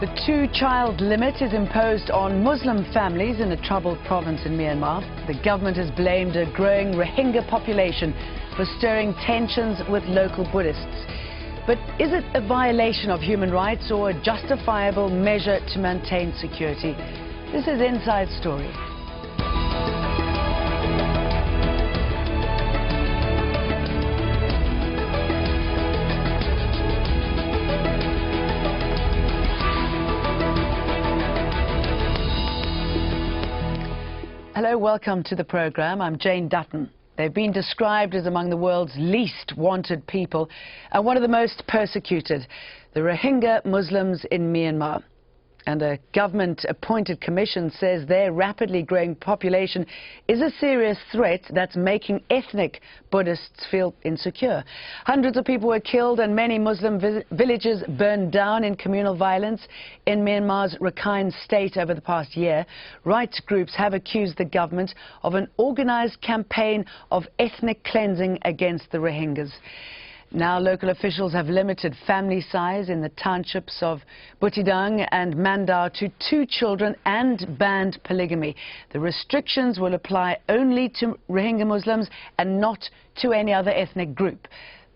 The two-child limit is imposed on Muslim families in a troubled province in Myanmar. The government has blamed a growing Rohingya population for stirring tensions with local Buddhists. But is it a violation of human rights or a justifiable measure to maintain security? This is Inside Story. Hello, welcome to the programme. I'm Jane Dutton. They've been described as among the world's least wanted people and one of the most persecuted, the Rohingya Muslims in Myanmar. And a government-appointed commission says their rapidly growing population is a serious threat that's making ethnic Buddhists feel insecure. Hundreds of people were killed and many Muslim villages burned down in communal violence in Myanmar's Rakhine state over the past year. Rights groups have accused the government of an organized campaign of ethnic cleansing against the Rohingyas. Now local officials have limited family size in the townships of Butidang and Mandau to 2 children and banned polygamy. The restrictions will apply only to Rohingya Muslims and not to any other ethnic group.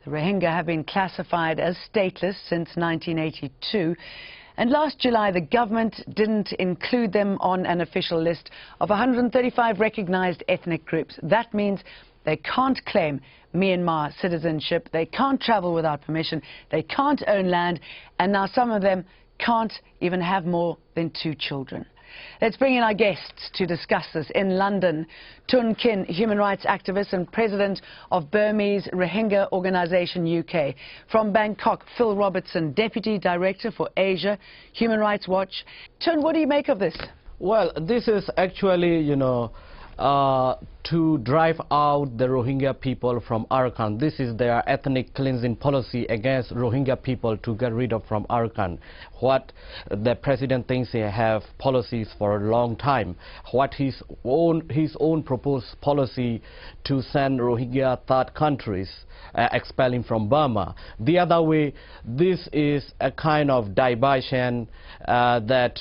The Rohingya have been classified as stateless since 1982. And last July, the government didn't include them on an official list of 135 recognized ethnic groups. That means they can't claim Myanmar citizenship, they can't travel without permission, they can't own land, and now some of them can't even have more than 2 children. Let's bring in our guests to discuss this. In London, Tun Kin, human rights activist and president of Burmese Rohingya Organisation UK. From Bangkok, Phil Robertson, deputy director for Asia, Human Rights Watch. Tun, what do you make of this? Well, this is actually, to drive out the Rohingya people from Arakan. This is their ethnic cleansing policy against Rohingya people to get rid of from Arakan. What the president thinks he have policies for a long time. What his own proposed policy to send Rohingya third countries, expelling from Burma. The other way, this is a kind of diversion that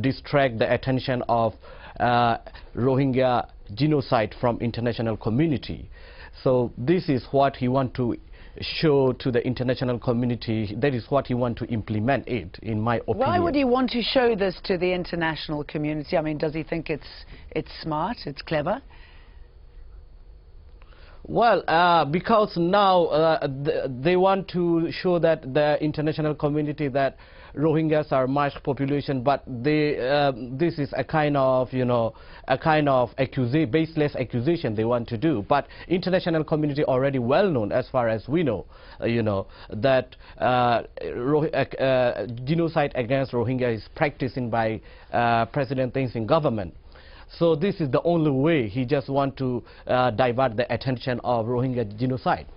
distract the attention of Rohingya genocide from international community. So this is what he want to show to the international community. That is what he want to implement it, in my opinion. Why would he want to show this to the international community? I mean, does he think it's smart, it's clever? Well, because now they want to show that the international community that Rohingyas are much population, but this is a kind of baseless accusation they want to do. But international community already well known, as far as we know, that genocide against Rohingya is practicing by President Thein Sein government. So this is the only way he just want to divert the attention of Rohingya genocide.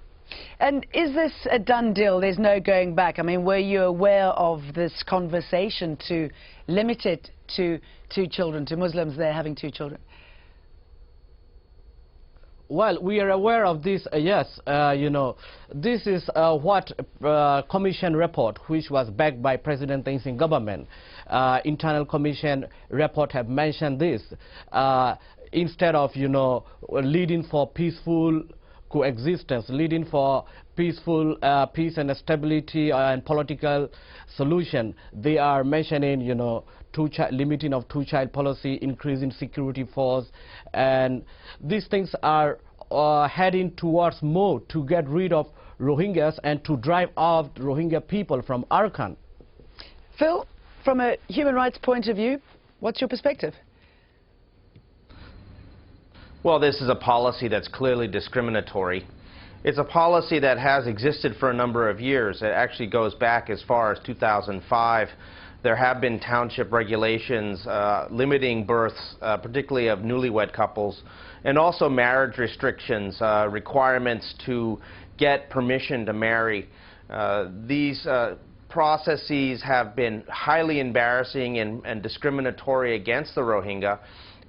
And is this a done deal? There's no going back. I mean, were you aware of this conversation to limit it to 2 children, to Muslims there having 2 children? Well, we are aware of this, yes. This is what commission report, which was backed by President Thein Sein government. Internal commission report have mentioned this. Instead of, leading for peaceful coexistence, leading for peaceful peace and stability and political solution, they are mentioning, limiting of 2-child policy, increasing security force, and these things are heading towards more to get rid of Rohingyas and to drive out Rohingya people from Arakan. Phil, from a human rights point of view, what's your perspective? Well, this is a policy that's clearly discriminatory. It's a policy that has existed for a number of years. It actually goes back as far as 2005. There have been township regulations limiting births, particularly of newlywed couples, and also marriage restrictions, requirements to get permission to marry. These processes have been highly embarrassing and discriminatory against the Rohingya.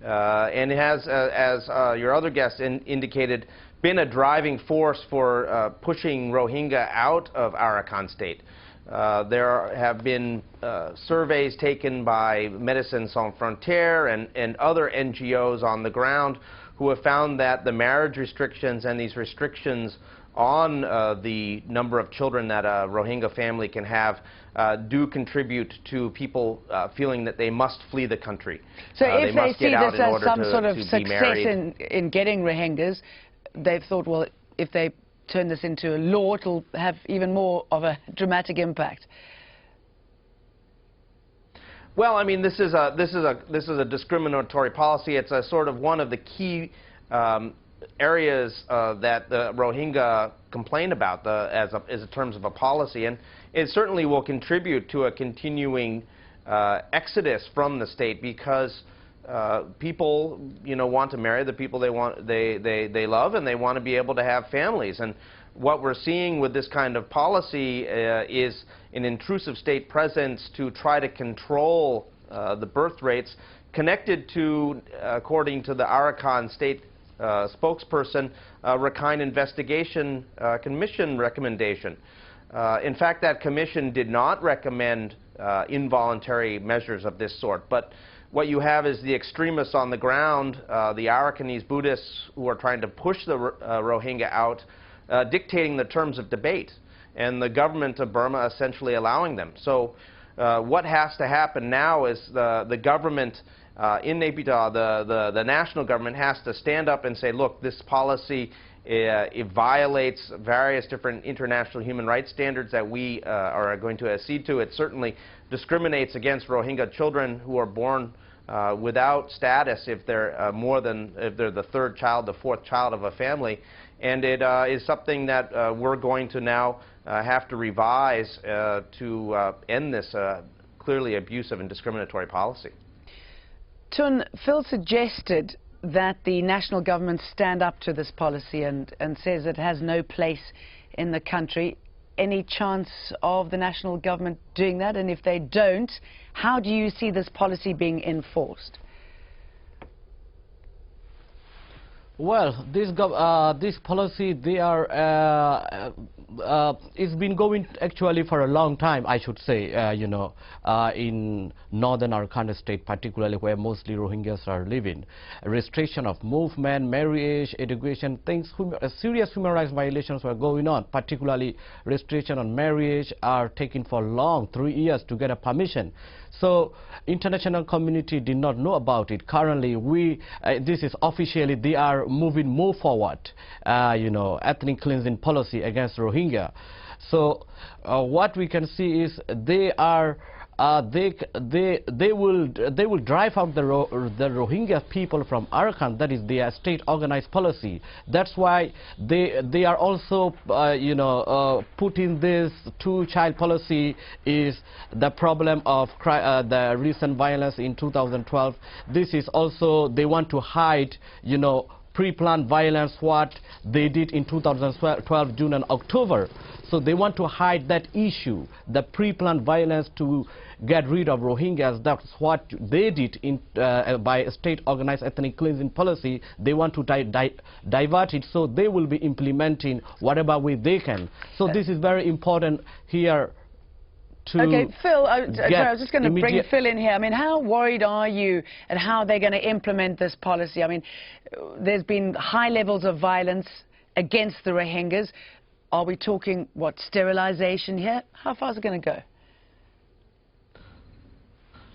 And it has, as your other guest indicated, been a driving force for pushing Rohingya out of Arakan state. There have been surveys taken by Médecins Sans Frontières and other NGOs on the ground who have found that the marriage restrictions and these restrictions on the number of children that a Rohingya family can have do contribute to people feeling that they must flee the country. So if they see this as some sort of success in getting Rohingyas, they've thought, well, if they turn this into a law, it'll have even more of a dramatic impact. Well, I mean, this is a discriminatory policy. It's a sort of one of the key areas that the Rohingya complain about as in terms of a policy, and it certainly will contribute to a continuing exodus from the state because people, want to marry the people they love, and they want to be able to have families. And what we're seeing with this kind of policy is an intrusive state presence to try to control the birth rates, connected to, according to the Arakan state spokesperson, Rakhine Investigation Commission recommendation. In fact, that commission did not recommend involuntary measures of this sort, but what you have is the extremists on the ground, the Arakanese Buddhists who are trying to push the Rohingya out, dictating the terms of debate, and the government of Burma essentially allowing them. So what has to happen now is the government in Naypyidaw, the national government, has to stand up and say, look, this policy it violates various different international human rights standards that we are going to accede to. It certainly discriminates against Rohingya children who are born without status if they're if they're the third child, the fourth child of a family, and it is something that we're going to now have to revise to end this clearly abusive and discriminatory policy. Tun, Phil suggested that the national government stand up to this policy and says it has no place in the country. Any chance of the national government doing that? And if they don't, how do you see this policy being enforced? Well, this policy, it's been going actually for a long time, I should say, in northern Arakan state, particularly where mostly Rohingyas are living. Restriction of movement, marriage, education, things, serious human rights violations were going on, particularly restriction on marriage are taking for long, 3 years to get a permission. So international community did not know about it. Currently, this is officially, they are moving more forward, ethnic cleansing policy against Rohingya. So what we can see is they are they will drive out the Rohingya people from Arakan. That is their state organized policy. That's why they are also putting this two-child policy is the problem of the recent violence in 2012. This is also, they want to hide pre-planned violence, what they did in 2012, June and October. So they want to hide that issue, the pre-planned violence, to get rid of Rohingyas. That's what they did by state-organized ethnic cleansing policy. They want to divert it, so they will be implementing whatever way they can. So this is very important here. Okay, Phil, I was just going to bring Phil in here. I mean, how worried are you at how they're going to implement this policy? I mean, there's been high levels of violence against the Rohingyas. Are we talking, what, sterilization here? How far is it going to go?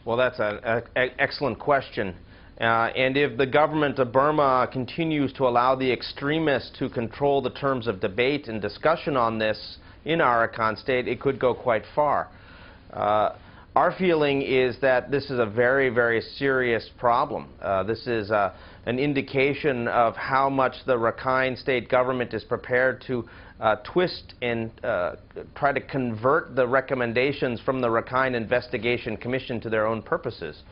Well, that's an excellent question. And if the government of Burma continues to allow the extremists to control the terms of debate and discussion on this in Arakan state, it could go quite far. Our feeling is that this is a very, very serious problem. This is an indication of how much the Rakhine state government is prepared to twist and try to convert the recommendations from the Rakhine Investigation Commission to their own purposes.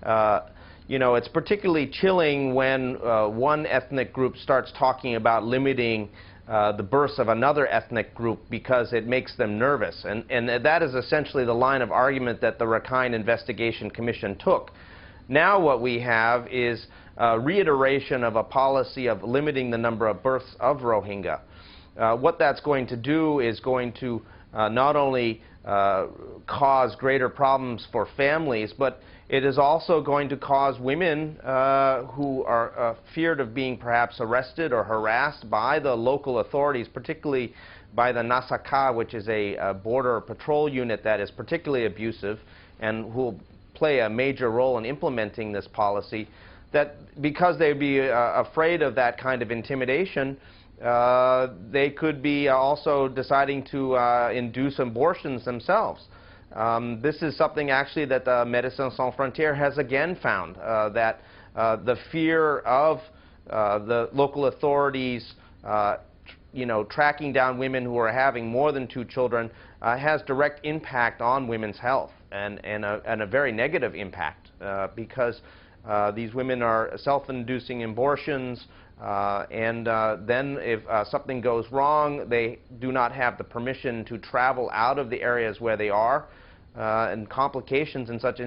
It's particularly chilling when one ethnic group starts talking about limiting the births of another ethnic group because it makes them nervous. And that is essentially the line of argument that the Rakhine Investigation Commission took. Now what we have is a reiteration of a policy of limiting the number of births of Rohingya. What that's going to do is going to not only cause greater problems for families, but it is also going to cause women who are feared of being perhaps arrested or harassed by the local authorities, particularly by the Nasaka, which is a border patrol unit that is particularly abusive and who will play a major role in implementing this policy, that because they'd be afraid of that kind of intimidation, they could be also deciding to induce abortions themselves. This is something actually that Médecins Sans Frontières has again found, that the fear of the local authorities tracking down women who are having more than 2 children has direct impact on women's health, and a very negative impact, because these women are self-inducing abortions, and then if something goes wrong, they do not have the permission to travel out of the areas where they are, and complications in such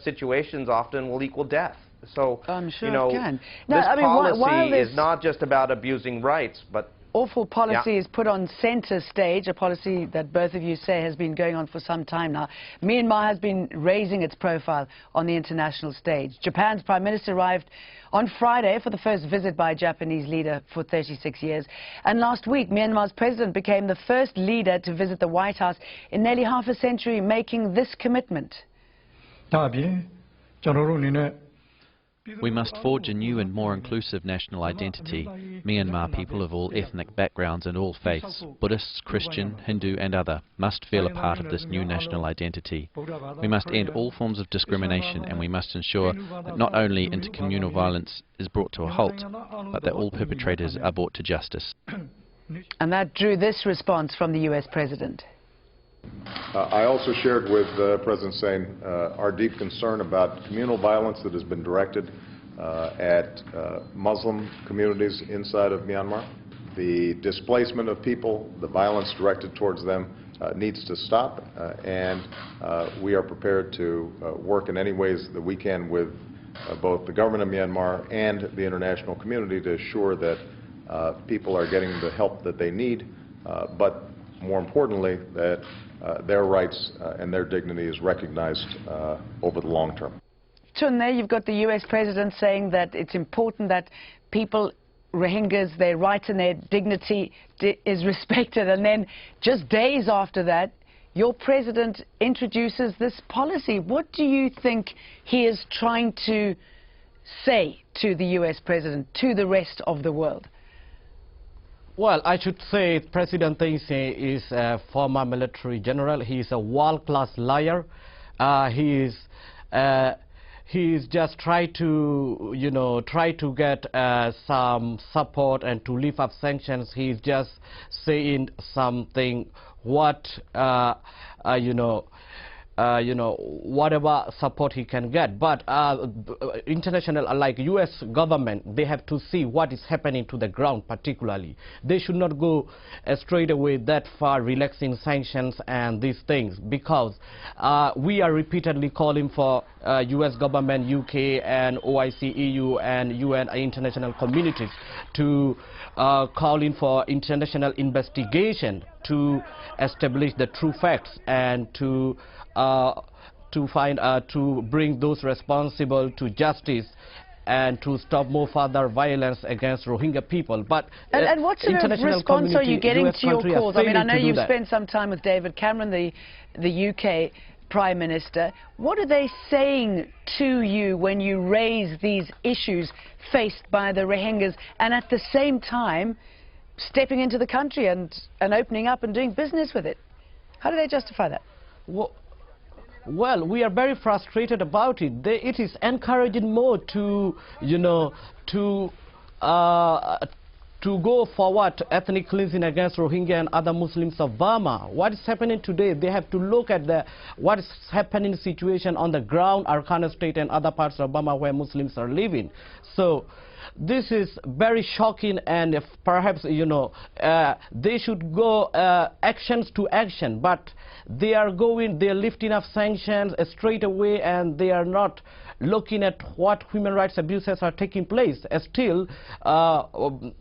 situations often will equal death. So, I'm sure it can. Now, this policy this is not just about abusing rights, but awful policy is put on center stage, a policy that both of you say has been going on for some time now. Myanmar has been raising its profile on the international stage. Japan's Prime Minister arrived on Friday for the first visit by a Japanese leader for 36 years. And last week, Myanmar's president became the first leader to visit the White House in nearly half a century, making this commitment. We must forge a new and more inclusive national identity. Myanmar people of all ethnic backgrounds and all faiths, Buddhists, Christian, Hindu and other, must feel a part of this new national identity. We must end all forms of discrimination, and we must ensure that not only intercommunal violence is brought to a halt, but that all perpetrators are brought to justice. And that drew this response from the US president. I also shared with President Sein our deep concern about communal violence that has been directed at Muslim communities inside of Myanmar. The displacement of people, the violence directed towards them needs to stop, and we are prepared to work in any ways that we can with both the government of Myanmar and the international community to assure that people are getting the help that they need, but more importantly, that their rights and their dignity is recognized over the long term. Chun, there you've got the US president saying that it's important that people, Rohingyas, their rights and their dignity is respected, and then just days after that, your president introduces this policy. What do you think he is trying to say to the US president, to the rest of the world? Well, I should say President Thein Sein is a former military general. He is a world-class liar. He is just try to get some support and to lift up sanctions. He is just saying something what whatever support he can get. But international, like US government, they have to see what is happening to the ground particularly. They should not go straight away that far relaxing sanctions and these things, because we are repeatedly calling for US government, UK and OIC, EU and UN international communities to calling for international investigation to establish the true facts and to bring those responsible to justice and to stop more further violence against Rohingya people. But and what sort of response are you getting to your calls? I mean, I know you've spent some time with David Cameron, the UK Prime Minister. What are they saying to you when you raise these issues faced by the Rohingyas, and at the same time stepping into the country and opening up and doing business with it? How do they justify that? Well, we are very frustrated about it. It is encouraging more to go forward ethnic cleansing against Rohingya and other Muslims of Burma. What is happening today? They have to look at what is happening situation on the ground, Arkhana State and other parts of Burma where Muslims are living. So this is very shocking, and if perhaps, they should go actions to action, but they are lifting up sanctions straight away, and they are not looking at what human rights abuses are taking place. Still, the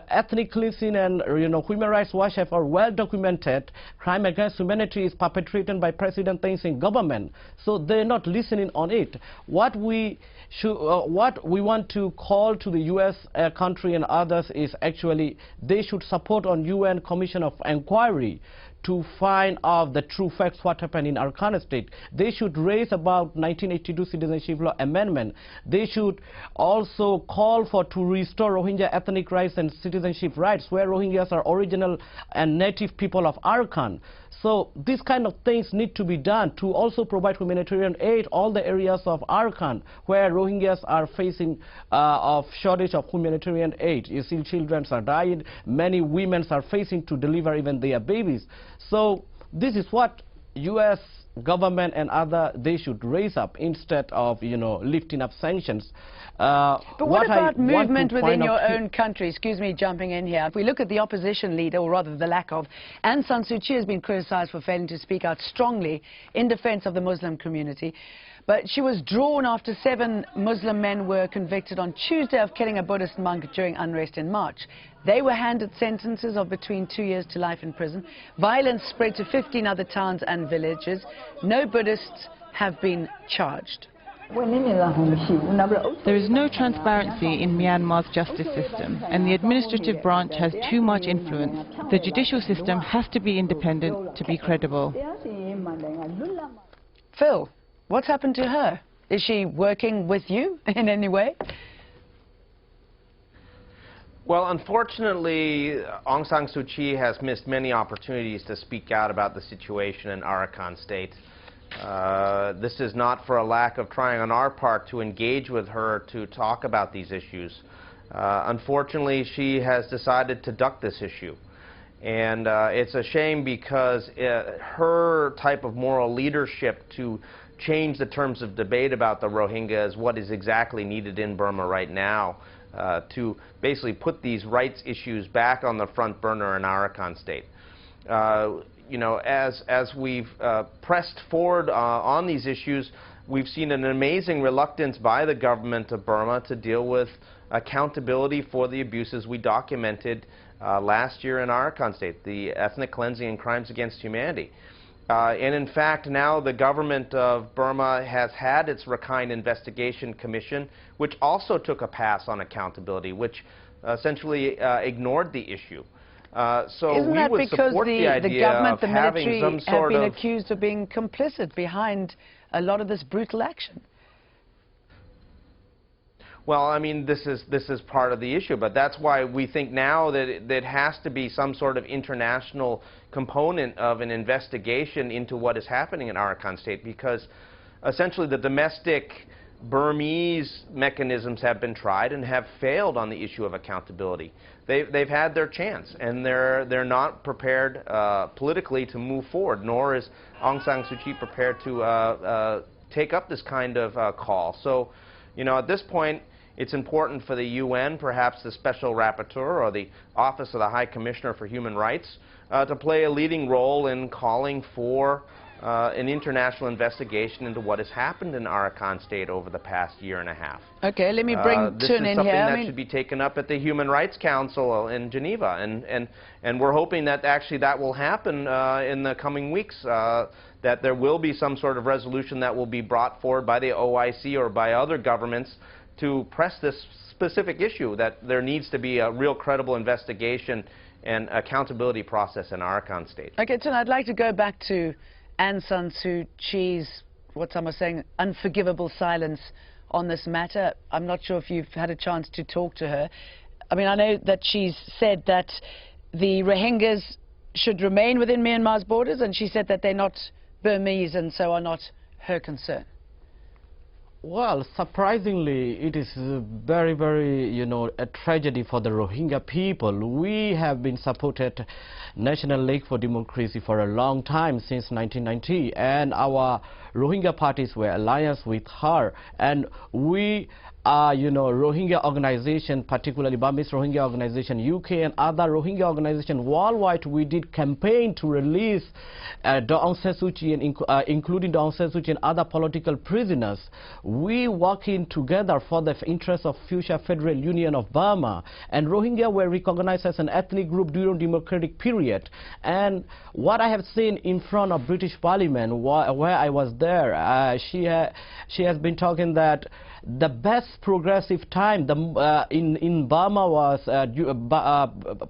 ethnic cleansing and human rights watch have are well documented. Crime against humanity is perpetrated by President Thein Sein government, so they're not listening on it. What we want to call to the U.S. country and others is actually they should support on UN Commission of Inquiry to find out the true facts what happened in Arkan state. They should raise about 1982 Citizenship Law Amendment. They should also call for to restore Rohingya ethnic rights and citizenship rights, where Rohingyas are original and native people of Arkan. So these kind of things need to be done to also provide humanitarian aid all the areas of Arkan where Rohingyas are facing of shortage of humanitarian aid. You see, children are dying, many women are facing to deliver even their babies. So this is what U.S. government and other, they should raise up instead of lifting up sanctions. But what about movement within your own country? Excuse me jumping in here. If we look at the opposition leader, or rather the lack of, Aung San Suu Kyi has been criticized for failing to speak out strongly in defense of the Muslim community. But she was drawn after 7 Muslim men were convicted on Tuesday of killing a Buddhist monk during unrest in March. They were handed sentences of between 2 years to life in prison. Violence spread to 15 other towns and villages. No Buddhists have been charged. There is no transparency in Myanmar's justice system, and the administrative branch has too much influence. The judicial system has to be independent to be credible. Phil, what's happened to her? Is she working with you in any way? Well, unfortunately, Aung San Suu Kyi has missed many opportunities to speak out about the situation in Arakan state. This is not for a lack of trying on our part to engage with her to talk about these issues. Unfortunately, she has decided to duck this issue. And it's a shame because her type of moral leadership to change the terms of debate about the Rohingya is what is exactly needed in Burma right now, to basically put these rights issues back on the front burner in Arakan state. As we've pressed forward on these issues, we've seen an amazing reluctance by the government of Burma to deal with accountability for the abuses we documented last year in Arakan state, the ethnic cleansing and crimes against humanity. And in fact, now the government of Burma has had its Rakhine Investigation Commission, which also took a pass on accountability, which essentially ignored the issue. So Isn't that because the government, the military, have been accused of being complicit behind a lot of this brutal action? Well, I mean, this is part of the issue, but that's why we think now that there has to be some sort of international component of an investigation into what is happening in Arakan state, because essentially the domestic Burmese mechanisms have been tried and have failed on the issue of accountability. They've had their chance, and they're not prepared politically to move forward, nor is Aung San Suu Kyi prepared to take up this kind of call. So, at this point, it's important for the UN, perhaps the Special Rapporteur or the Office of the High Commissioner for Human Rights, to play a leading role in calling for an international investigation into what has happened in Arakan state over the past year and a half. Okay, let me bring Tun in here. This is something that should be taken up at the Human Rights Council in Geneva, and we're hoping that actually that will happen in the coming weeks, that there will be some sort of resolution that will be brought forward by the OIC or by other governments to press this specific issue, that there needs to be a real credible investigation and accountability process in Arakan state. Okay, Tun, I'd like to go back to Aung San Suu Kyi's, what some are saying, unforgivable silence on this matter. I'm not sure if you've had a chance to talk to her. I mean, I know that she's said that the Rohingyas should remain within Myanmar's borders, and she said that they're not Burmese and so are not her concern. Well, surprisingly, it is very, very, a tragedy for the Rohingya people. We have been supported National League for Democracy for a long time, since 1990, and our Rohingya parties were alliance with her, and we Rohingya organization, particularly Burmese Rohingya organization, UK and other Rohingya organizations worldwide, we did campaign to release Aung San Suu Kyi, including Aung San Suu Kyi and other political prisoners. We working together for the interest of future Federal Union of Burma, and Rohingya were recognized as an ethnic group during democratic period. And what I have seen in front of British Parliament, where I was there, she has been talking that the best progressive time in Burma was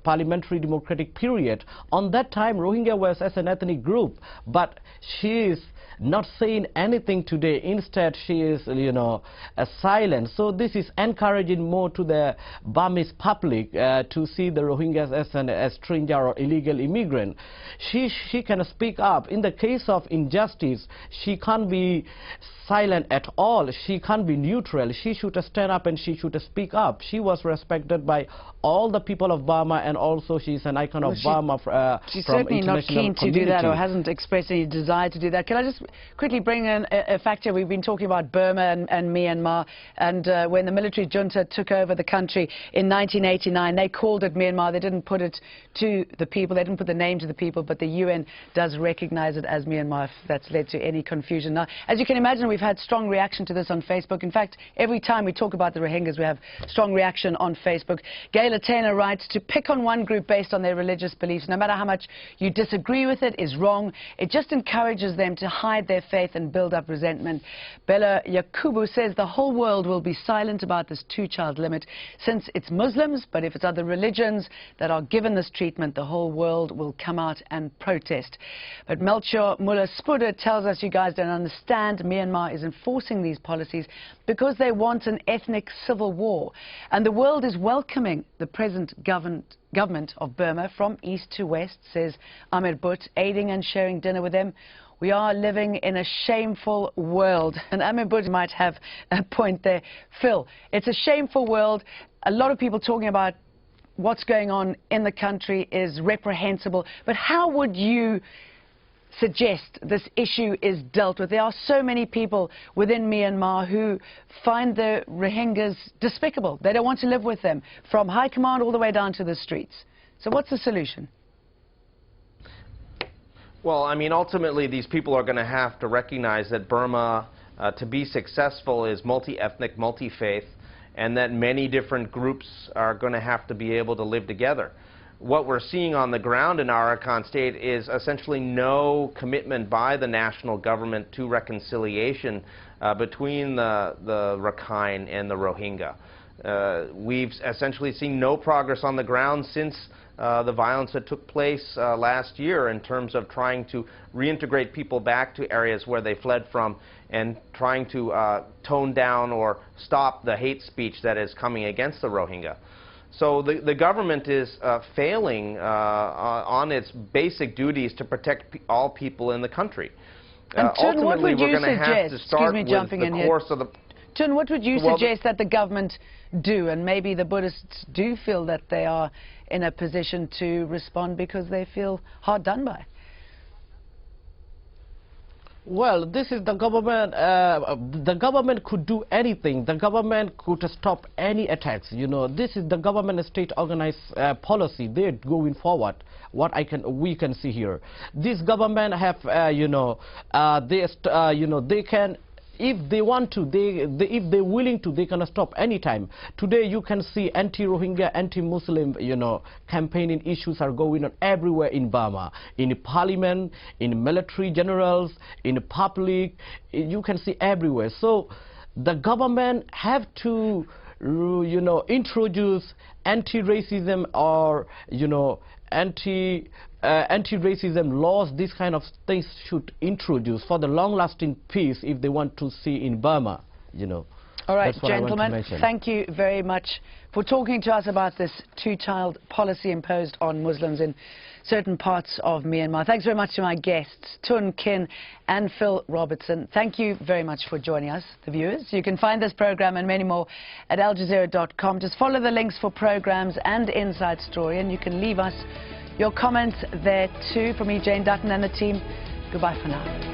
parliamentary democratic period. On that time, Rohingya was as an ethnic group, but she is not saying anything today. Instead, she is, silent. So this is encouraging more to the Burmese public to see the Rohingyas as a stranger or illegal immigrant. She can speak up. In the case of injustice, she can't be silent at all. She can't be neutral. She should stand up and she should speak up. She was respected by all the people of Burma, and also she's an icon of Burma she's from certainly not keen to do that, or hasn't expressed any desire to do that. Can I just quickly bring in a fact here? We've been talking about Burma and Myanmar, and when the military junta took over the country in 1989, they called it Myanmar. They didn't put it to the people. They didn't put the name to the people, but the UN does recognize it as Myanmar, if that's led to any confusion. Now, as you can imagine, we've had strong reaction to this on Facebook. In fact, every time we talk about the Rohingyas, we have strong reaction on Facebook. Gail Taylor writes, to pick on one group based on their religious beliefs, no matter how much you disagree with it, is wrong. It just encourages them to hide their faith and build up resentment. Bella Yakubu says the whole world will be silent about this two-child limit since it's Muslims, but if it's other religions that are given this treatment, the whole world will come out and protest. But Melchior Muller-Spuder tells us you guys don't understand. Myanmar is enforcing these policies because they want an ethnic civil war, and the world is welcoming the present government of Burma from east to west, says Amir Butt, aiding and sharing dinner with them. We are living in a shameful world. And Amir Butt might have a point there. Phil, it's a shameful world. A lot of people talking about what's going on in the country is reprehensible. But how would you suggest this issue is dealt with? There are so many people within Myanmar who find the Rohingyas despicable. They don't want to live with them, from high command all the way down to the streets. So what's the solution? Well, I mean, ultimately, these people are going to have to recognize that Burma, to be successful, is multi-ethnic, multi-faith, and that many different groups are going to have to be able to live together. What we're seeing on the ground in Arakan State is essentially no commitment by the national government to reconciliation between the Rakhine and the Rohingya. We've essentially seen no progress on the ground since the violence that took place last year in terms of trying to reintegrate people back to areas where they fled from and trying to tone down or stop the hate speech that is coming against the Rohingya. So the government is failing on its basic duties to protect all people in the country. Ultimately, we're going to have to start with the course of the... Tun, what would you suggest that the government do? And maybe the Buddhists do feel that they are in a position to respond because they feel hard done by. Well, this is the government. The government could do anything. The government could stop any attacks. This is the government state organized policy. They're going forward. What we can see here. This government have, they can. If they want to, if they're willing to, they can stop anytime. Today you can see anti-Rohingya, anti-Muslim, campaigning issues are going on everywhere in Burma. In parliament, in military generals, in public, you can see everywhere. So the government have to, introduce anti-racism or, anti-racism laws. These kind of things should introduce for the long-lasting peace if they want to see in Burma, All right, gentlemen, thank you very much for talking to us about this two-child policy imposed on Muslims in certain parts of Myanmar. Thanks very much to my guests, Tun Kin and Phil Robertson. Thank you very much for joining us, the viewers. You can find this program and many more at aljazeera.com. Just follow the links for programs and Inside Story, and you can leave us your comments there too. From me, Jane Dutton, and the team, goodbye for now.